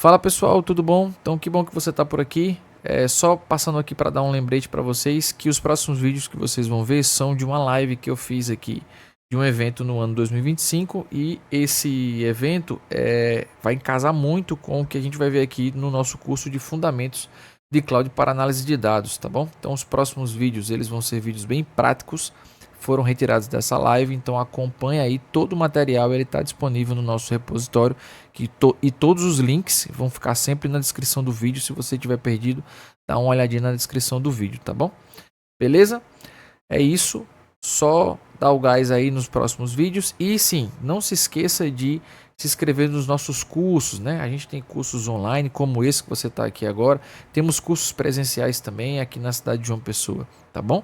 Fala pessoal, tudo bom? Então que bom que você está por aqui. Só passando aqui para dar um lembrete para vocês que os próximos vídeos que vocês vão ver são de uma live que eu fiz aqui de um evento no ano 2025 e esse evento vai casar muito com o que a gente vai ver aqui no nosso curso de Fundamentos de Cloud para Análise de Dados, tá bom? Então os próximos vídeos eles vão ser vídeos bem práticos, foram retirados dessa live, então acompanha aí todo o material, ele está disponível no nosso repositório e todos os links vão ficar sempre na descrição do vídeo. Se você tiver perdido, dá uma olhadinha na descrição do vídeo, tá bom? Beleza? É isso, só dá o gás aí nos próximos vídeos e sim, não se esqueça de se inscrever nos nossos cursos, né? A gente tem cursos online como esse que você está aqui agora, temos cursos presenciais também aqui na cidade de João Pessoa, tá bom?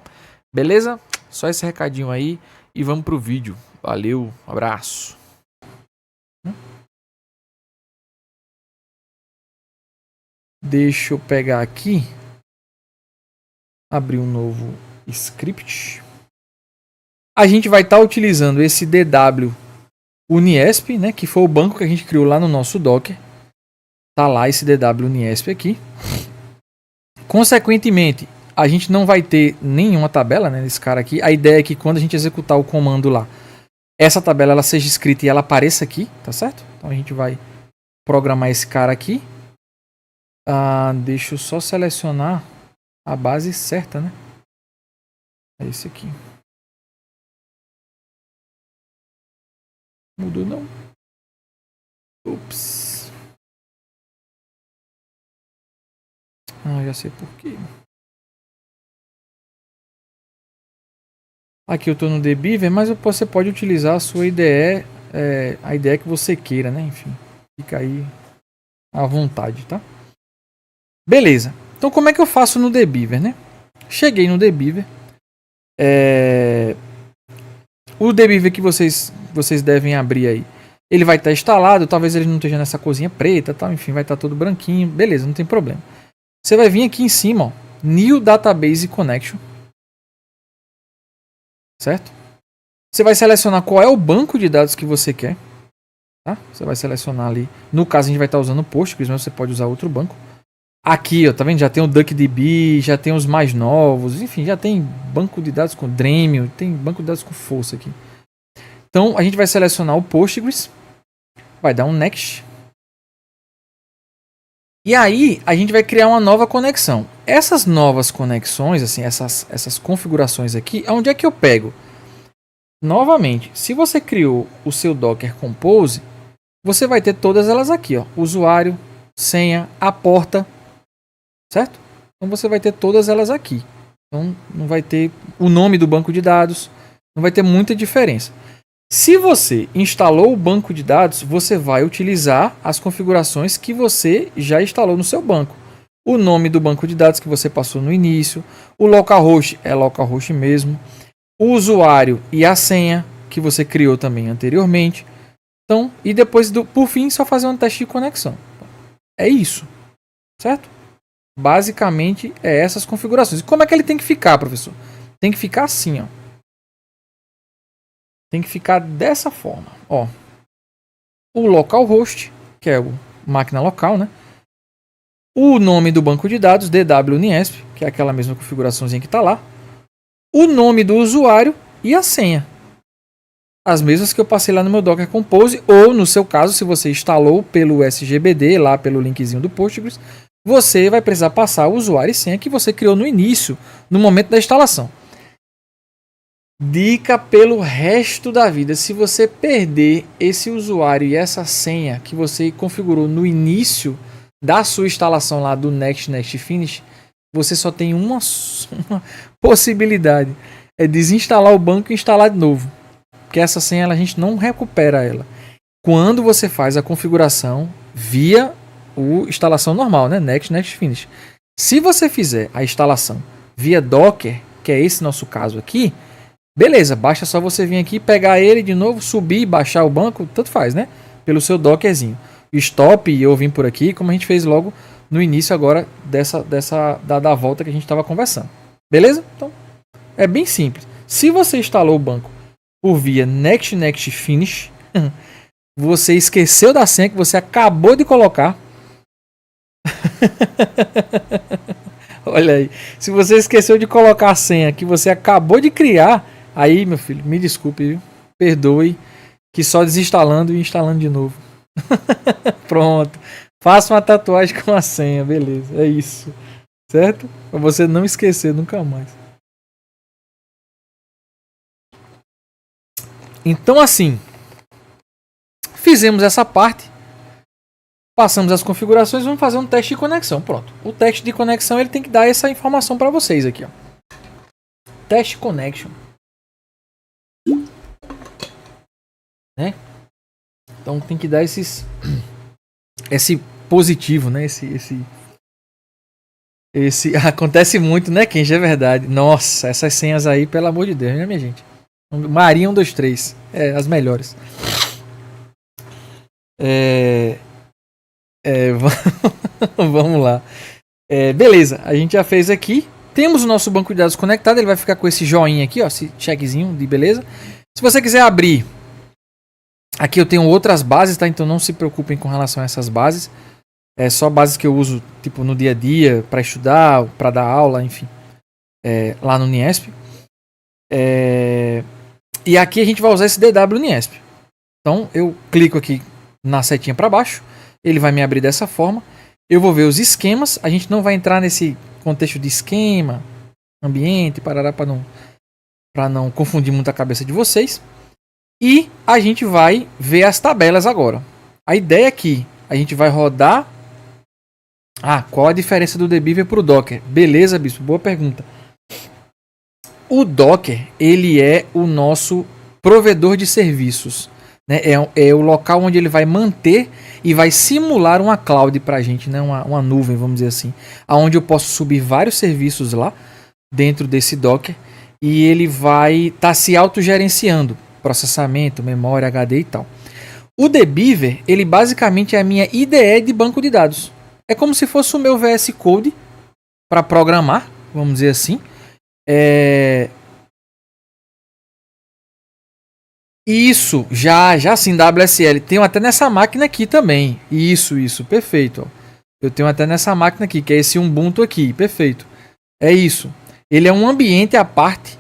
Beleza? Só esse recadinho aí e vamos pro vídeo. Valeu, abraço. Deixa eu pegar aqui, abrir um novo script. A gente vai estar utilizando esse DW Uniesp, né, que foi o banco que a gente criou lá no nosso Docker. Tá lá esse DW Uniesp aqui. Consequentemente, a gente não vai ter nenhuma tabela, né, nesse cara aqui. A ideia é que quando a gente executar o comando lá, essa tabela ela seja escrita e ela apareça aqui, tá certo? Então a gente vai programar esse cara aqui. Deixa eu só selecionar a base certa, né? É esse aqui. Mudou não? Ups. Já sei por quê. Aqui eu estou no dbeaver, mas você pode utilizar a sua IDE, a IDE que você queira, né? Enfim, fica aí à vontade, tá? Beleza. Então como é que eu faço no dbeaver, né? Cheguei no dbeaver. O dbeaver que vocês devem abrir aí, ele vai estar instalado, talvez ele não esteja nessa coisinha preta, tal, enfim, vai estar todo branquinho, beleza, não tem problema. Você vai vir aqui em cima, ó, New Database Connection. Certo? Você vai selecionar qual é o banco de dados que você quer. Tá? Você vai selecionar ali. No caso, a gente vai estar usando o Postgres, mas você pode usar outro banco. Aqui, ó, tá vendo? Já tem o DuckDB, já tem os mais novos. Enfim, já tem banco de dados com Dremio, tem banco de dados com força aqui. Então, a gente vai selecionar o Postgres. Vai dar um Next. E aí, a gente vai criar uma nova conexão. Essas novas conexões, assim, essas configurações aqui, onde é que eu pego? Novamente, se você criou o seu Docker Compose, você vai ter todas elas aqui, ó. Usuário, senha, a porta, certo? Então você vai ter todas elas aqui. Então não vai ter o nome do banco de dados, não vai ter muita diferença. Se você instalou o banco de dados, você vai utilizar as configurações que você já instalou no seu banco. O nome do banco de dados que você passou no início, o localhost é localhost mesmo, o usuário e a senha que você criou também anteriormente. Então, e depois, por fim, só fazer um teste de conexão. É isso, certo? Basicamente, é essas configurações. E como é que ele tem que ficar, professor? Tem que ficar assim, ó. Tem que ficar dessa forma, ó. O localhost, que é o máquina local, né? O nome do banco de dados, DW Uniesp, que é aquela mesma configuraçãozinha que está lá. O nome do usuário e a senha. As mesmas que eu passei lá no meu Docker Compose, ou no seu caso, se você instalou pelo SGBD, lá pelo linkzinho do Postgres, você vai precisar passar o usuário e senha que você criou no início, no momento da instalação. Dica pelo resto da vida: se você perder esse usuário e essa senha que você configurou no início da sua instalação lá do Next Finish, você só tem uma possibilidade, é desinstalar o banco e instalar de novo, porque essa senha a gente não recupera ela quando você faz a configuração via a instalação normal, né? Next Finish. Se você fizer a instalação via Docker, que é esse nosso caso aqui, beleza, basta só você vir aqui, pegar ele de novo, subir e baixar o banco, tanto faz, né? Pelo seu Dockerzinho. Stop e eu vim por aqui, como a gente fez logo no início agora da volta que a gente estava conversando. Beleza? Então, é bem simples. Se você instalou o banco por via Next Finish, você esqueceu da senha que você acabou de colocar, Olha aí. Se você esqueceu de colocar a senha que você acabou de criar, aí, meu filho, me desculpe, viu? Perdoe, que só desinstalando e instalando de novo. Pronto. Faça uma tatuagem com a senha, beleza. É isso. Certo? Pra você não esquecer nunca mais. Então, assim, fizemos essa parte. Passamos as configurações, vamos fazer um teste de conexão. Pronto. O teste de conexão ele tem que dar essa informação para vocês aqui, ó. Test connection, né? Então tem que dar esse positivo, né? Esse acontece muito, né, Kenji? É verdade. Nossa, essas senhas aí, pelo amor de Deus, né, minha gente? Maria 123, as melhores. Vamos lá. Beleza, a gente já fez aqui. Temos o nosso banco de dados conectado. Ele vai ficar com esse joinha aqui, ó, esse checkzinho de beleza. Se você quiser abrir, aqui eu tenho outras bases, tá? Então não se preocupem com relação a essas bases. É só bases que eu uso tipo no dia a dia para estudar, para dar aula, enfim, lá no Niesp. E aqui a gente vai usar esse DW Niesp. Então eu clico aqui na setinha para baixo, ele vai me abrir dessa forma. Eu vou ver os esquemas. A gente não vai entrar nesse contexto de esquema, ambiente, parará, para não confundir muito a cabeça de vocês. E a gente vai ver as tabelas agora. A ideia é que a gente vai rodar. Qual a diferença do Debiver para o Docker? Beleza, Bispo, boa pergunta. O Docker, ele é o nosso provedor de serviços. Né? É o local onde ele vai manter e vai simular uma cloud para a gente, né? Uma nuvem, vamos dizer assim. Onde eu posso subir vários serviços lá dentro desse Docker e ele vai estar se autogerenciando. Processamento, memória, HD e tal. O Debiver, ele basicamente é a minha IDE de banco de dados. É como se fosse o meu VS Code para programar, vamos dizer assim. Isso, já sim, WSL. Tenho até nessa máquina aqui também. Isso, perfeito. Ó. Eu tenho até nessa máquina aqui, que é esse Ubuntu aqui, perfeito. É isso. Ele é um ambiente à parte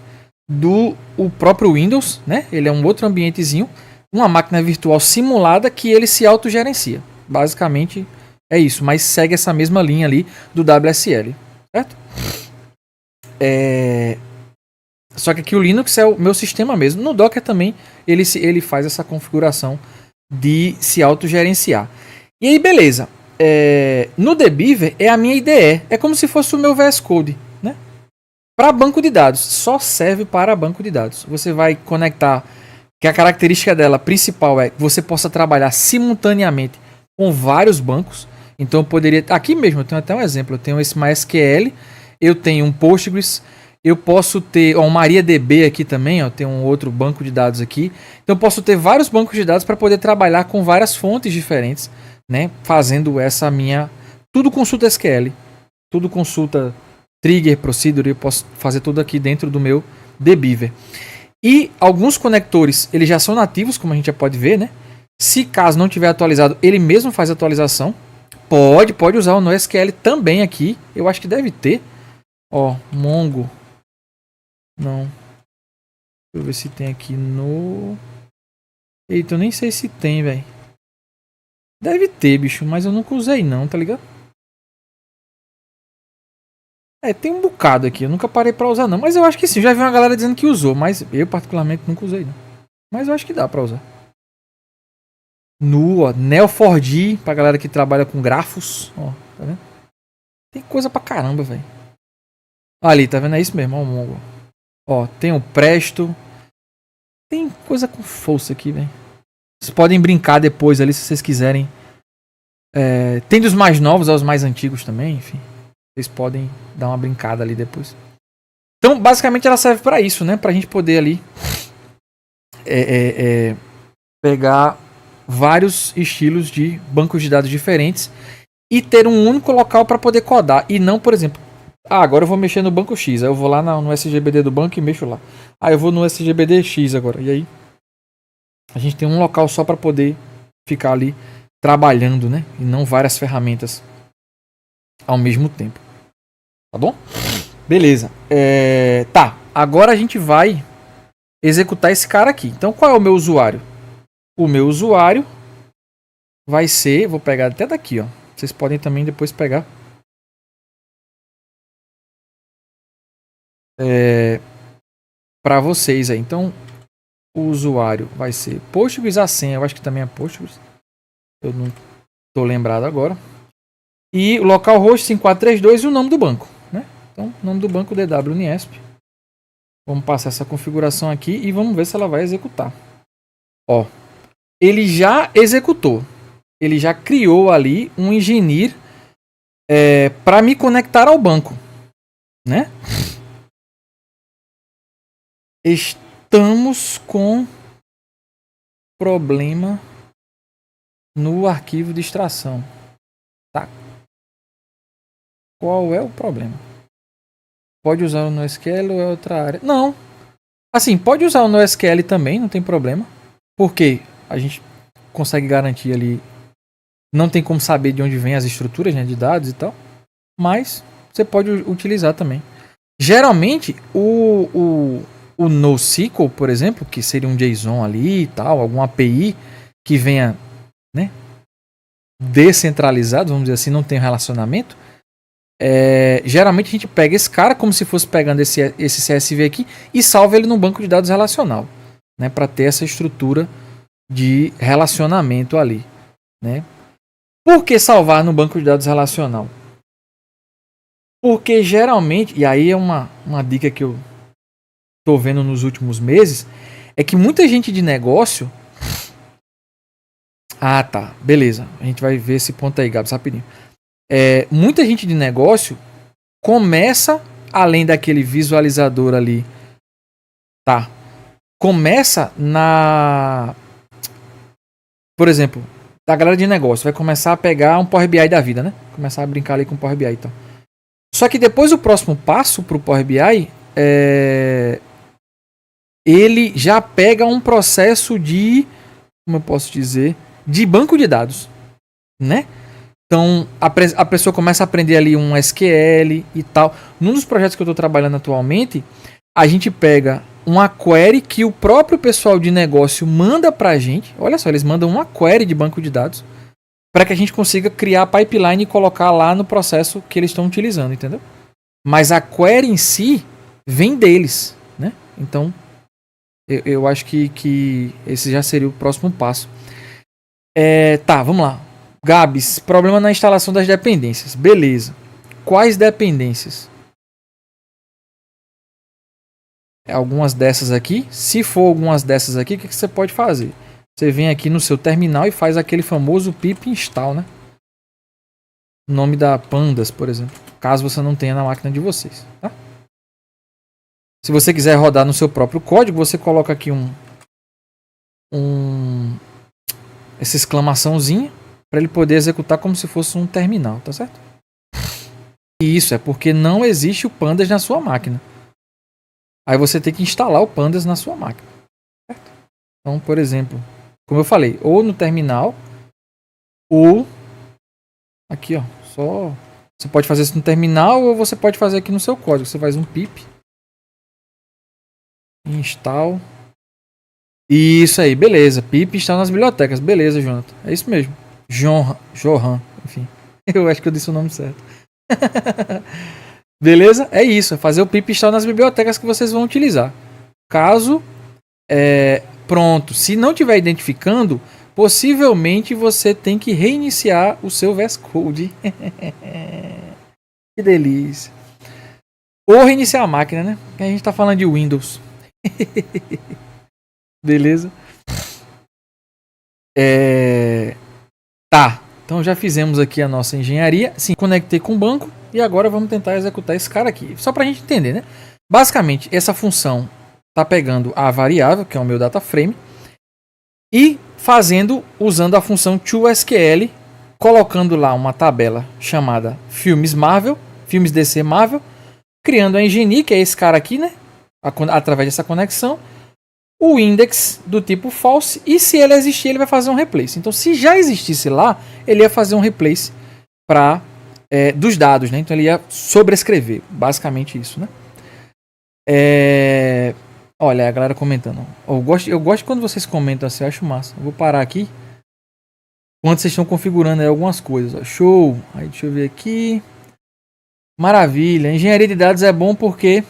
do próprio Windows, né? Ele é um outro ambientezinho, uma máquina virtual simulada que ele se autogerencia. Basicamente é isso, mas segue essa mesma linha ali do WSL, certo? Só que aqui o Linux é o meu sistema mesmo. No Docker também ele faz essa configuração de se autogerenciar. E aí, beleza. No Debiver é a minha IDE. É como se fosse o meu VS Code, né? Para banco de dados. Só serve para banco de dados. Você vai conectar, que a característica dela principal é que você possa trabalhar simultaneamente com vários bancos. Então eu poderia... Aqui mesmo eu tenho até um exemplo. Eu tenho esse MySQL, eu tenho um Postgres, eu posso ter um MariaDB aqui também, ó, tem um outro banco de dados aqui. Então eu posso ter vários bancos de dados para poder trabalhar com várias fontes diferentes, né? Fazendo essa minha... Tudo consulta SQL, tudo consulta trigger, procedure, eu posso fazer tudo aqui dentro do meu Debiver. E alguns conectores, eles já são nativos, como a gente já pode ver, né? Se caso não tiver atualizado, ele mesmo faz atualização. Pode usar o NoSQL também aqui. Eu acho que deve ter. Ó, Mongo. Não. Deixa eu ver se tem aqui no... Eita, eu nem sei se tem, velho. Deve ter, bicho, mas eu nunca usei não, tá ligado? Tem um bocado aqui. Eu nunca parei pra usar não. Mas eu acho que sim. Já vi uma galera dizendo que usou. Mas eu particularmente nunca usei não. Mas eu acho que dá pra usar. Ó, Neo4j, pra galera que trabalha com grafos. Ó, tá vendo? Tem coisa pra caramba, velho. Ali, tá vendo? É isso mesmo, ó, o Mongo. Ó, tem o Presto. Tem coisa com força aqui, velho. Vocês podem brincar depois ali, se vocês quiserem. Tem dos mais novos aos mais antigos também, enfim. Vocês podem dar uma brincada ali depois. Então, basicamente, ela serve pra isso, né? Pra gente poder ali pegar vários estilos de bancos de dados diferentes e ter um único local para poder codar. E não, por exemplo, agora eu vou mexer no banco X. Aí eu vou lá no SGBD do banco e mexo lá. Eu vou no SGBD X agora. E aí a gente tem um local só para poder ficar ali trabalhando, né? E não várias ferramentas ao mesmo tempo. Tá bom? Beleza. Tá, agora a gente vai executar esse cara aqui. Então qual é o meu usuário? O meu usuário vai ser... Vou pegar até daqui, ó. Vocês podem também depois pegar. Para vocês aí. Então, o usuário vai ser Postgres, a senha, eu acho que também é Postgres. Eu não tô lembrado agora. E o localhost 5432 e o nome do banco, né? Então, nome do banco DW Uniesp. Vamos passar essa configuração aqui e vamos ver se ela vai executar. Ó, ele já executou. Ele já criou ali um engineer para me conectar ao banco, né? Estamos com problema no arquivo de extração. Tá. Qual é o problema? Pode usar o NoSQL ou é outra área? Não. Assim, pode usar o NoSQL também, não tem problema. Porque a gente consegue garantir ali. Não tem como saber de onde vem as estruturas, né, de dados e tal. Mas você pode utilizar também. Geralmente, o NoSQL, por exemplo, que seria um JSON ali e tal, alguma API que venha, né, descentralizado, vamos dizer assim, não tem relacionamento. Geralmente a gente pega esse cara como se fosse pegando esse CSV aqui e salva ele no banco de dados relacional, né, para ter essa estrutura de relacionamento ali, né? Por que salvar no banco de dados relacional? Porque geralmente, e aí é uma dica que eu tô vendo nos últimos meses, é que muita gente de negócio... Ah, tá, beleza, a gente vai ver esse ponto aí, Gabs, rapidinho. Muita gente de negócio começa, além daquele visualizador ali, tá? Começa por exemplo, da galera de negócio, vai começar a pegar um Power BI da vida, né? Começar a brincar ali com o Power BI e tal. Só que depois o próximo passo pro Power BI ele já pega um processo de, como eu posso dizer, de banco de dados, né? Então, a pessoa começa a aprender ali um SQL e tal. Num dos projetos que eu estou trabalhando atualmente, a gente pega uma query que o próprio pessoal de negócio manda para a gente. Olha só, eles mandam uma query de banco de dados para que a gente consiga criar a pipeline e colocar lá no processo que eles estão utilizando, entendeu? Mas a query em si vem deles, né? Então, eu acho que esse já seria o próximo passo. Tá, vamos lá. Gabs, problema na instalação das dependências. Beleza. Quais dependências? Algumas dessas aqui. Se for algumas dessas aqui, o que você pode fazer? Você vem aqui no seu terminal e faz aquele famoso pip install, né? O nome da Pandas, por exemplo. Caso você não tenha na máquina de vocês, tá? Se você quiser rodar no seu próprio código, você coloca aqui essa exclamaçãozinha para ele poder executar como se fosse um terminal, tá certo? E isso é porque não existe o Pandas na sua máquina. Aí você tem que instalar o Pandas na sua máquina, certo? Então, por exemplo, como eu falei, ou no terminal, ou aqui, ó, só você pode fazer isso no terminal ou você pode fazer aqui no seu código. Você faz um pip install. Isso aí, beleza. Pip install nas bibliotecas. Beleza, Jonathan. É isso mesmo. Johan, enfim. Eu acho que eu disse o nome certo. Beleza? É isso. É fazer o pip install nas bibliotecas que vocês vão utilizar. Caso pronto, se não estiver identificando, possivelmente você tem que reiniciar o seu VS Code. Que delícia. Ou reiniciar a máquina, né? A gente está falando de Windows. Beleza? Tá. Então já fizemos aqui a nossa engenharia. Sim, conectei com o banco. E agora vamos tentar executar esse cara aqui. Só para a gente entender, né? Basicamente, essa função está pegando a variável, que é o meu data frame, e usando a função toSQL, colocando lá uma tabela chamada filmes Marvel, filmes DC Marvel, criando a engineer, que é esse cara aqui, né? Através dessa conexão, o index do tipo false, e se ele existir, ele vai fazer um replace. Então, se já existisse lá, ele ia fazer um replace para dos dados, né? Então ele ia sobrescrever, basicamente isso, né? Olha, a galera comentando. Eu gosto quando vocês comentam assim, eu acho massa. Eu vou parar aqui. Enquanto vocês estão configurando aí algumas coisas. Ó. Show! Aí deixa eu ver aqui. Maravilha. Engenharia de dados é bom porque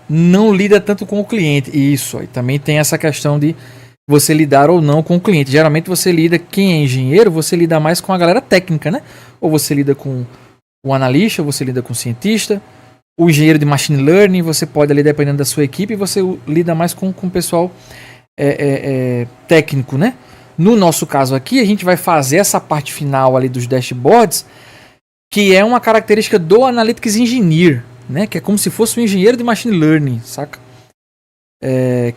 não lida tanto com o cliente. Isso. Aí também tem essa questão de você lidar ou não com o cliente. Geralmente você lida, quem é engenheiro, você lida mais com a galera técnica, né? Ou você lida com o analista, ou você lida com o cientista. O engenheiro de machine learning, você pode ali, dependendo da sua equipe, você lida mais com o pessoal técnico, né? No nosso caso aqui, a gente vai fazer essa parte final ali dos dashboards, que é uma característica do Analytics Engineer, né? Que é como se fosse um engenheiro de machine learning, saca?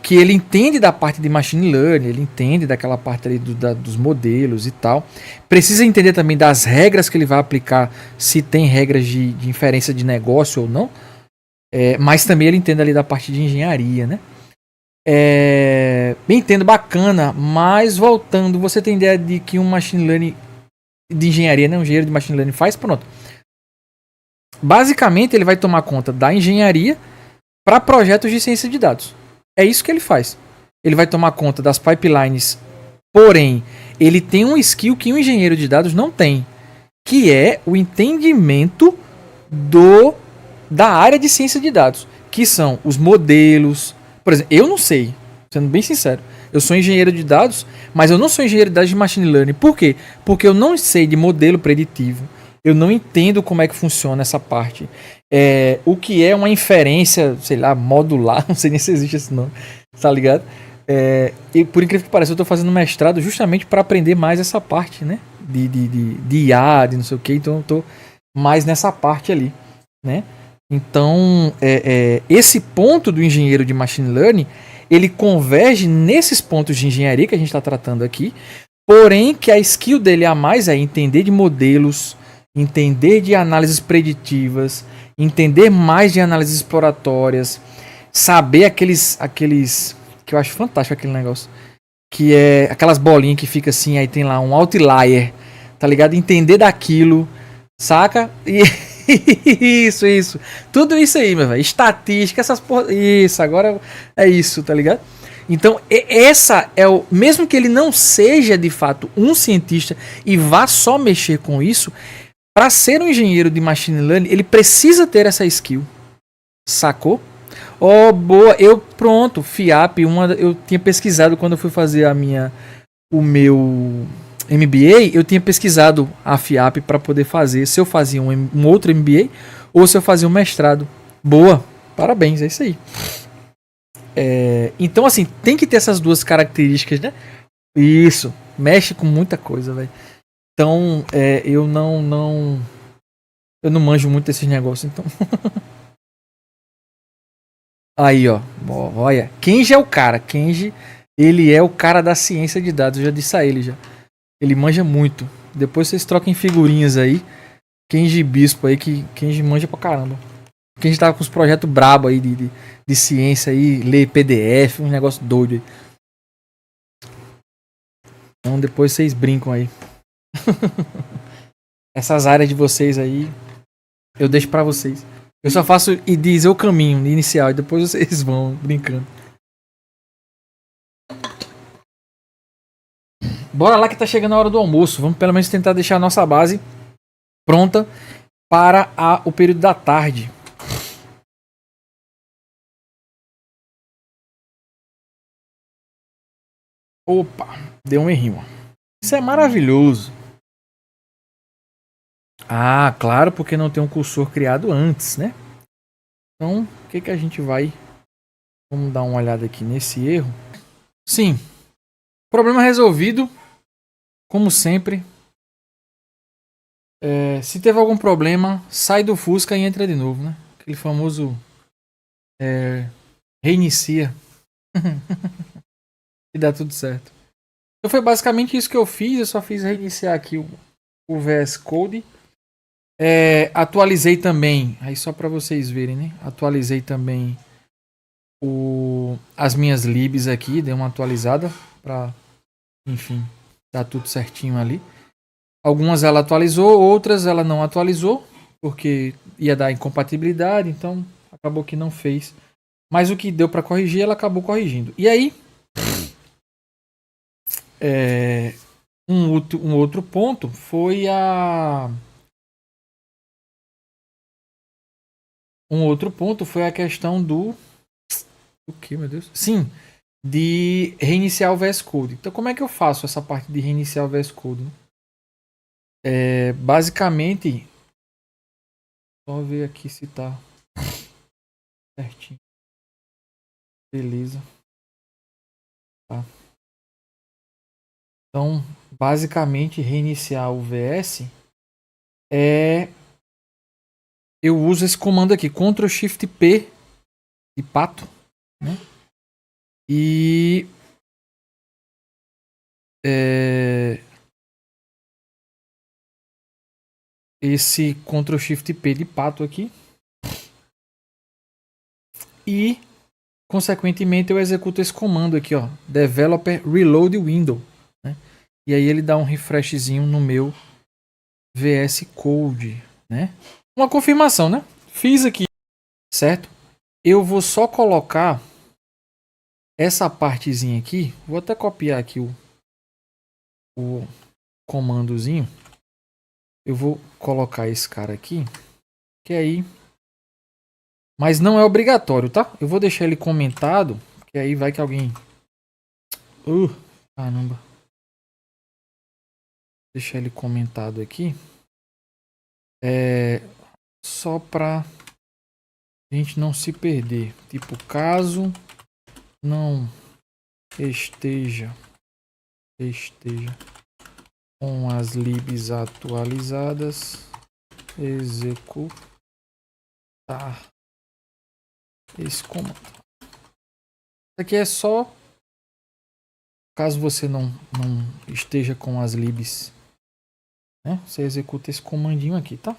Que ele entende da parte de machine learning, ele entende daquela parte ali dos modelos e tal. Precisa entender também das regras que ele vai aplicar, se tem regras de inferência de negócio ou não. Mas também ele entende ali da parte de engenharia, né? Entendo, bacana, mas voltando, você tem ideia de que um machine learning de engenharia, né? Um engenheiro de machine learning faz? Pronto. Basicamente, ele vai tomar conta da engenharia para projetos de ciência de dados. É isso que ele faz. Ele vai tomar conta das pipelines, porém, ele tem um skill que um engenheiro de dados não tem, que é o entendimento da área de ciência de dados, que são os modelos. Por exemplo, eu não sei, sendo bem sincero, eu sou engenheiro de dados, mas eu não sou engenheiro de dados de machine learning. Por quê? Porque eu não sei de modelo preditivo. Eu não entendo como é que funciona essa parte. O que é uma inferência, sei lá, modular, não sei nem se existe esse nome, tá ligado? E por incrível que pareça, eu tô fazendo mestrado justamente para aprender mais essa parte, né? De IA, de não sei o que, então eu tô mais nessa parte ali, né? Então, esse ponto do engenheiro de machine learning, ele converge nesses pontos de engenharia que a gente está tratando aqui, porém que a skill dele a mais é entender de modelos, entender de análises preditivas, entender mais de análises exploratórias, saber aqueles que eu acho fantástico aquele negócio, que é aquelas bolinhas que fica assim, aí tem lá um outlier, tá ligado? Entender daquilo, saca? E isso. Tudo isso aí, meu velho. Estatística, essas porra. Isso, agora é isso, tá ligado? Então, essa é o. Mesmo que ele não seja de fato um cientista e vá só mexer com isso, para ser um engenheiro de machine learning, ele precisa ter essa skill. Sacou? Boa. Pronto, FIAP, eu tinha pesquisado quando eu fui fazer o meu MBA, eu tinha pesquisado a FIAP para poder fazer, se eu fazia um outro MBA ou se eu fazia um mestrado. Boa, parabéns, é isso aí. Então, assim, tem que ter essas duas características, né? Isso, mexe com muita coisa, velho. Então, eu não manjo muito desses negócios, então. Aí, ó, olha, Kenji é o cara, Kenji, ele é o cara da ciência de dados, eu já disse a ele já. Ele manja muito. Depois vocês troquem figurinhas aí. Kenji Bispo aí, que Kenji manja pra caramba. Kenji tava com uns projetos brabo aí de ciência aí, ler PDF, um negócio doido aí. Então depois vocês brincam aí. Essas áreas de vocês aí, eu deixo pra vocês. Eu só faço e dizer o caminho inicial e depois vocês vão brincando. Bora lá que tá chegando a hora do almoço. Vamos pelo menos tentar deixar a nossa base pronta para o período da tarde. Opa, deu um errinho. Isso é maravilhoso. Ah, claro, porque não tem um cursor criado antes, né? Então, o que a gente vai... Vamos dar uma olhada aqui nesse erro. Sim. Problema resolvido. Como sempre. Se teve algum problema, sai do Fusca e entra de novo, né? Aquele famoso... reinicia. E dá tudo certo. Então foi basicamente isso que eu fiz. Eu só fiz reiniciar aqui o VS Code. Atualizei também. Aí só para vocês verem, né? Atualizei também as minhas libs aqui. Dei uma atualizada para, enfim, dar tudo certinho ali. Algumas ela atualizou, outras ela não atualizou, porque ia dar incompatibilidade, então acabou que não fez. Mas o que deu para corrigir, ela acabou corrigindo. E aí, um outro ponto foi a questão do o que, meu Deus? Sim, de reiniciar o VS Code. Então, como é que eu faço essa parte de reiniciar o VS Code? Basicamente, só ver aqui se tá certinho. Beleza. Tá. Então, basicamente, reiniciar o VS eu uso esse comando aqui, Ctrl Shift P de pato, né? E esse Ctrl Shift P de pato aqui. E consequentemente eu executo esse comando aqui, ó, developer reload window, né? E aí ele dá um refreshzinho no meu VS Code, né? Uma confirmação, né? Fiz aqui, certo? Eu vou só colocar essa partezinha aqui, vou até copiar aqui o comandozinho. Eu vou colocar esse cara aqui, que aí, mas não é obrigatório, tá? Eu vou deixar ele comentado, que aí vai que alguém caramba. Deixar ele comentado aqui. Só pra gente não se perder. Tipo, caso não esteja com as libs atualizadas, executar esse comando. Isso aqui é só caso você não esteja com as libs, né? Você executa esse comandinho aqui, tá?